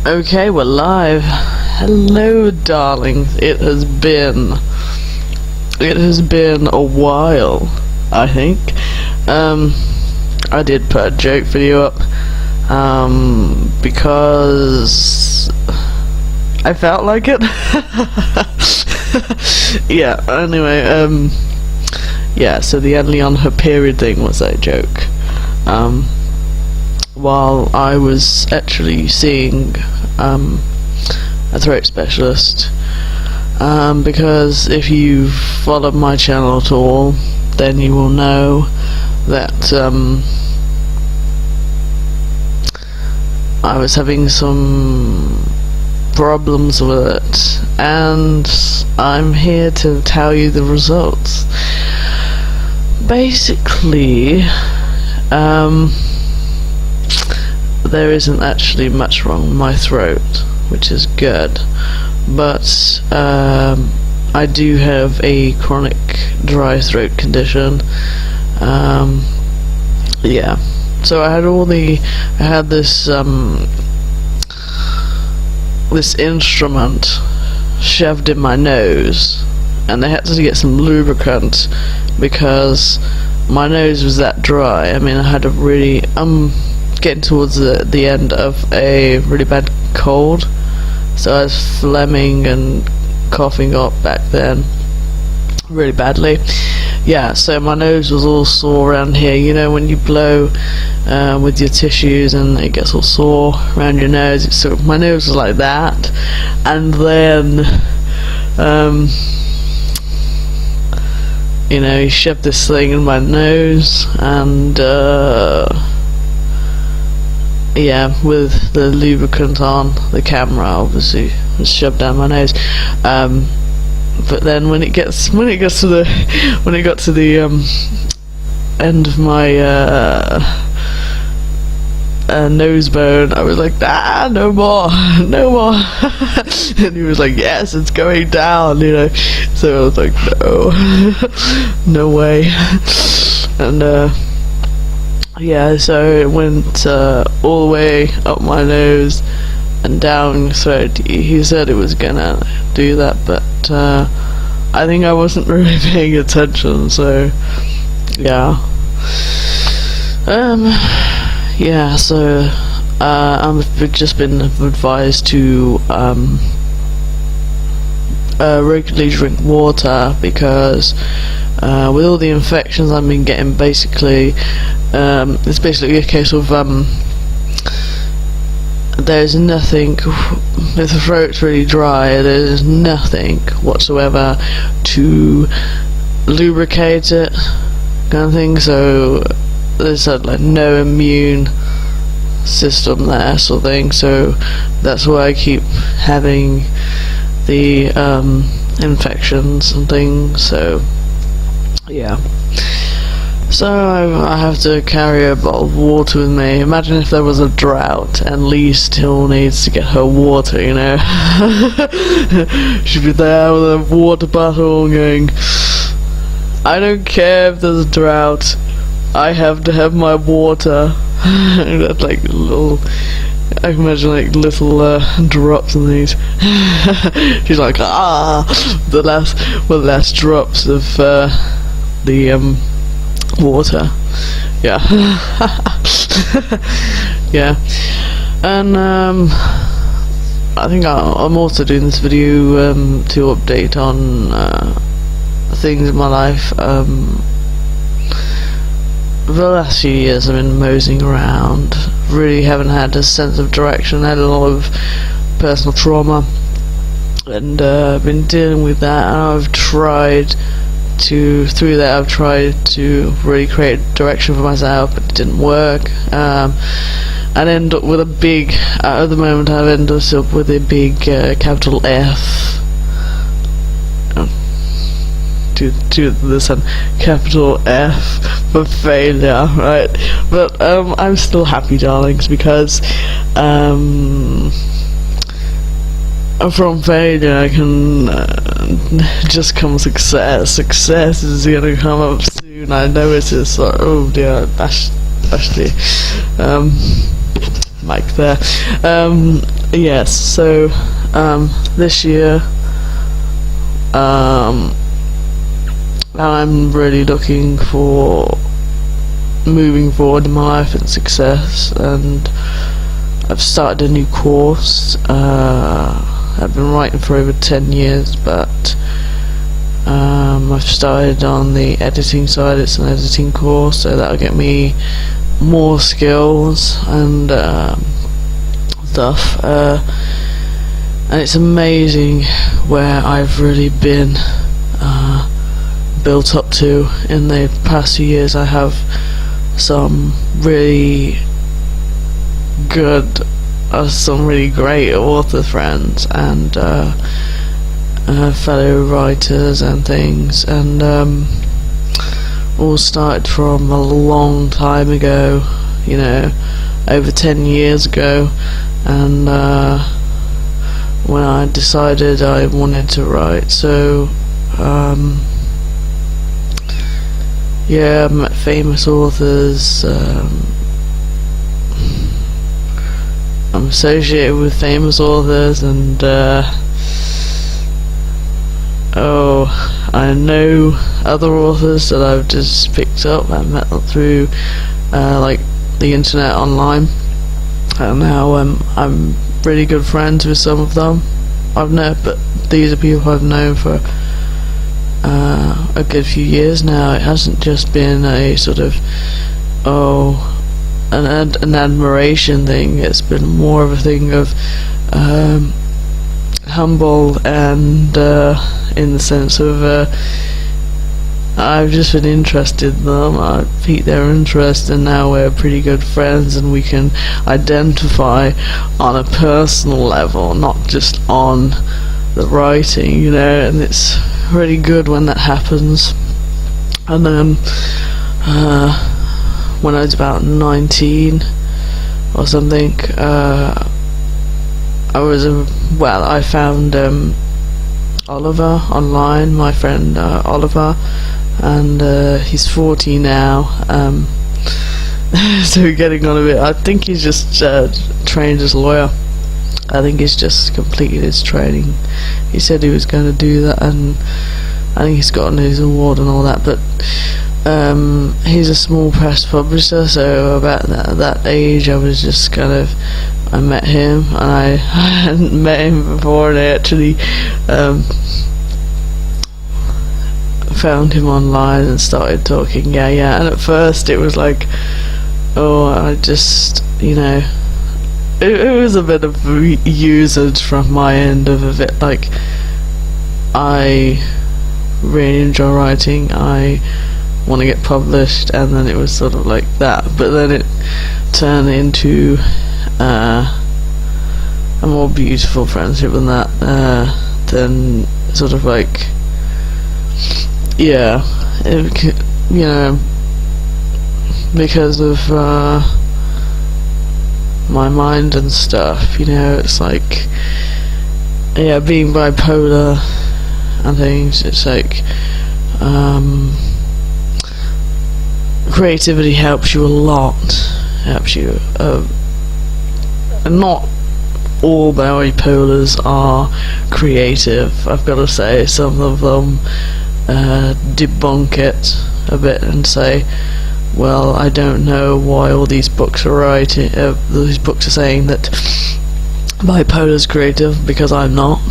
Okay, we're live. Hello, darlings. It has been a while, I think. I did put a joke video up, because I felt like it. Yeah, anyway, yeah, so the only on her period thing was a joke. While I was actually seeing a throat specialist, because if you've followed my channel at all, then you will know that I was having some problems with it, and I'm here to tell you the results. Basically, there isn't actually much wrong with my throat, which is good, but I do have a chronic dry throat condition. Yeah, so I had this this instrument shoved in my nose, and I had to get some lubricant because my nose was that dry. I mean, I had a really getting towards the end of a really bad cold, so I was phlegming and coughing up back then really badly. Yeah, so my nose was all sore around here. You know, when you blow with your tissues and it gets all sore around your nose. So my nose was like that, and then you know, he shoved this thing in my nose, and yeah, with the lubricant on, the camera obviously was shoved down my nose. But then when it got to the end of my nose bone, I was like, no more, no more. And he was like, yes, it's going down, you know. So I was like, no, no way. And yeah, so it went all the way up my nose and down. So he said it was gonna do that, but I think I wasn't really paying attention. So yeah, yeah. So I've just been advised to regularly drink water, because with all the infections I've been getting, basically it's basically a case of there's nothing, if the throat's really dry, there's nothing whatsoever to lubricate it, kind of thing. So there's like no immune system there, sort of thing. So that's why I keep having the infections and things. So yeah, so I have to carry a bottle of water with me. Imagine if there was a drought and Lee still needs to get her water, you know. She'd be there with a water bottle going, I don't care if there's a drought, I have to have my water. And that's like little, I can imagine like little drops in these. She's like, the last drops of the water. Yeah. Yeah. And I think I'm also doing this video to update on things in my life. For the last few years I've been moseying around, really haven't had a sense of direction. I had a lot of personal trauma, and I've been dealing with that, and I've tried to really create direction for myself, but it didn't work. I'd end up with a big, at the moment I've ended up with a big capital F, to this one, capital F for failure, right? But I'm still happy, darlings, because from failure I can just come success. Success is gonna come up soon. I know it is. Oh dear, Ashley. mic there. Yes, so this year I'm really looking for moving forward in my life and success, and I've started a new course. I've been writing for over 10 years, but I've started on the editing side. It's an editing course, so that'll get me more skills and stuff, and it's amazing where I've really been built up to in the past few years. I have some really good, some really great author friends and fellow writers and things, and all started from a long time ago, you know, over 10 years ago, and when I decided I wanted to write, so yeah, I've met famous authors, I'm associated with famous authors, and I know other authors that I've just picked up and met them through like the internet online, and now I'm really good friends with some of them. But these are people I've known for a good few years now. It hasn't just been a sort of an admiration thing. It's been more of a thing of humble, and in the sense of I've just been interested in them, I've piqued their interest, and now we're pretty good friends, and we can identify on a personal level, not just on the writing, you know, and it's really good when that happens. And then when I was about 19 or something, I found Oliver online, my friend Oliver, and he's 40 now, so we're getting on a bit. I think he's just trained as a lawyer. I think he's just completed his training. He said he was going to do that, and I think he's gotten his award and all that, but he's a small press publisher, so about that age I was just kind of, I met him, and I hadn't met him before, and I actually found him online and started talking, and at first it was like, I just, you know, it was a bit of usage from my end of a bit, like, I really enjoy writing, I want to get published, and then it was sort of like that, but then it turned into a more beautiful friendship than that, then sort of like, you know, because of my mind and stuff, you know, it's like, being bipolar and things, it's like, creativity helps you a lot, helps you, and not all bipolars are creative, I've got to say. Some of them debunk it a bit and say, well, I don't know why all these books are writing, these books are saying that bipolar's creative, because I'm not.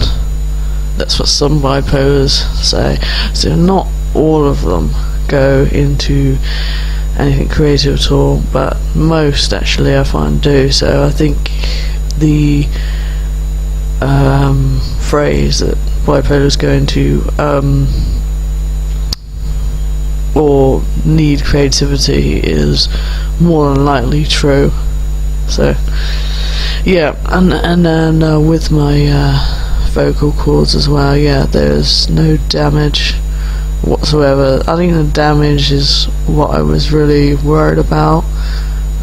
That's what some bipolars say. So not all of them go into anything creative at all, but most actually I find do. So I think the phrase that bipolars go into or need creativity is more than likely true. So and then with my vocal cords as well, there's no damage whatsoever. I think the damage is what I was really worried about,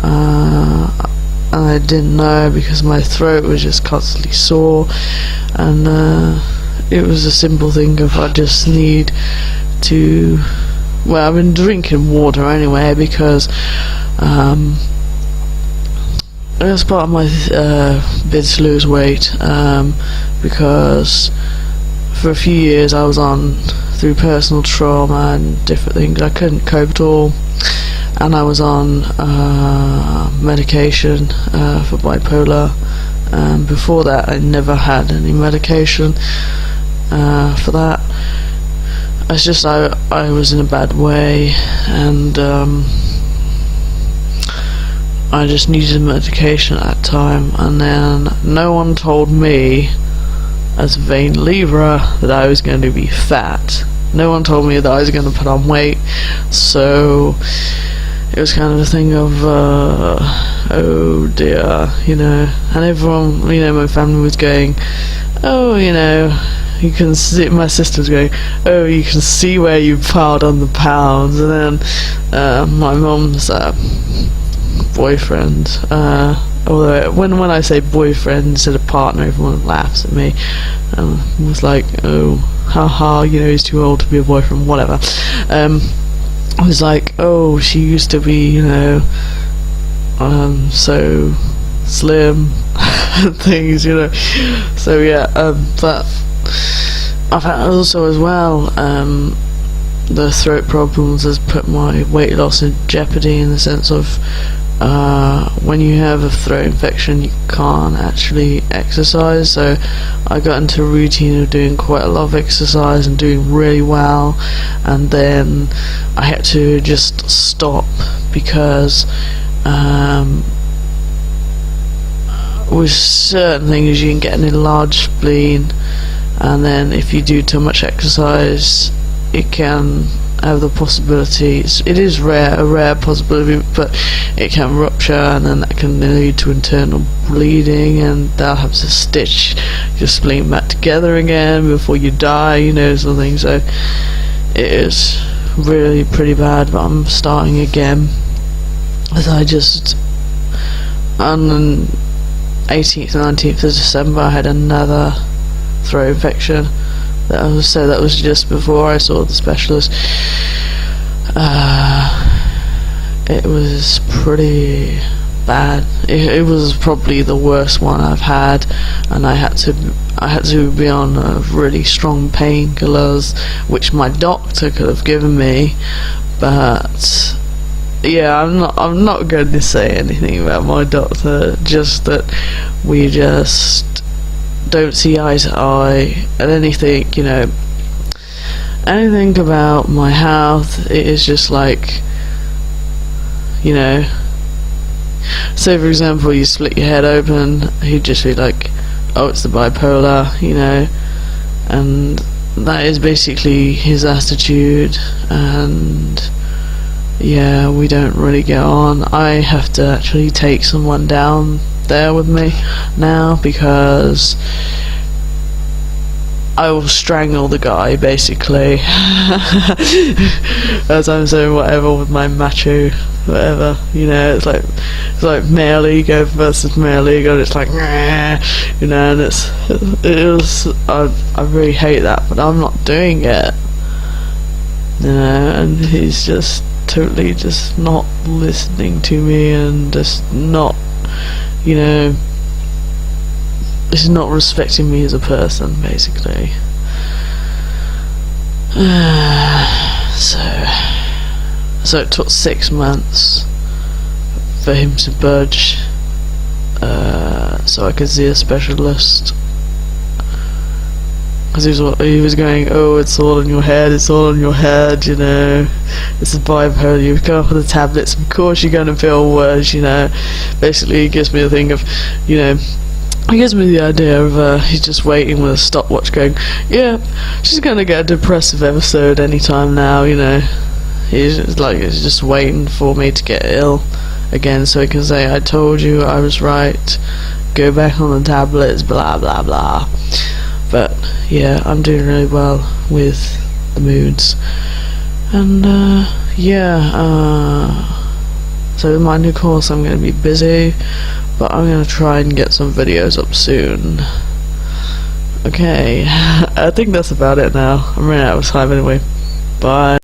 and I didn't know, because my throat was just constantly sore, and it was a simple thing of I just need to, well, I've been drinking water anyway, because as part of my bid to lose weight, because for a few years I was on through personal trauma and different things. I couldn't cope at all, and I was on medication for bipolar. Before that, I never had any medication for that. It's just I was in a bad way, and I just needed medication at that time. And then no one told me, as a vain lever, that I was going to be fat. No one told me that I was going to put on weight, so it was kind of a thing of oh dear, you know. And everyone, you know, my family was going, oh, you know, you can see, my sister's going, oh, you can see where you piled on the pounds. And then my mum's boyfriend, although when I say boyfriend instead of partner, everyone laughs at me and was like, oh, haha, you know, he's too old to be a boyfriend, whatever. I was like, oh, she used to be, you know, so slim and things, you know. So yeah, but I've had also as well, the throat problems has put my weight loss in jeopardy, in the sense of when you have a throat infection you can't actually exercise. So I got into a routine of doing quite a lot of exercise and doing really well, and then I had to just stop because with certain things you can get an enlarged spleen, and then if you do too much exercise it can have the possibility, it is a rare possibility, but it can rupture, and then that can lead to internal bleeding, and they'll have to stitch your spleen back together again before you die, you know, something. So it is really pretty bad, but I'm starting again, as I just, on the 18th and 19th of December I had another throat infection. That was just before I saw the specialist. It was pretty bad. It was probably the worst one I've had, and I had to be on really strong painkillers, which my doctor could have given me. But yeah, I'm not going to say anything about my doctor. Just that we just don't see eye to eye and anything, you know, anything about my health. It is just like, you know, say for example you split your head open, he'd just be like, oh, it's the bipolar, you know, and that is basically his attitude. And yeah, we don't really get on. I have to actually take someone down there with me now, because I will strangle the guy basically as I'm saying whatever with my macho whatever, you know. It's like male ego versus male ego, and it's like, you know, and I really hate that, but I'm not doing it, you know. And he's just totally just not listening to me, and just not, you know, this is not respecting me as a person, basically. So it took 6 months for him to budge, so I could see a specialist. Because he was going, oh, it's all in your head, it's all in your head, you know, it's a bipolar, you come up with the tablets, of course you're going to feel worse, you know. Basically, he gives me the thing of, you know, he gives me the idea of he's just waiting with a stopwatch going, yeah, she's going to get a depressive episode anytime now, you know. He's just waiting for me to get ill again so he can say, I told you I was right, go back on the tablets, blah blah blah. But yeah, I'm doing really well with the moods, and so in my new course I'm going to be busy, but I'm going to try and get some videos up soon. Okay, I think that's about it now. I'm running out of time anyway. Bye.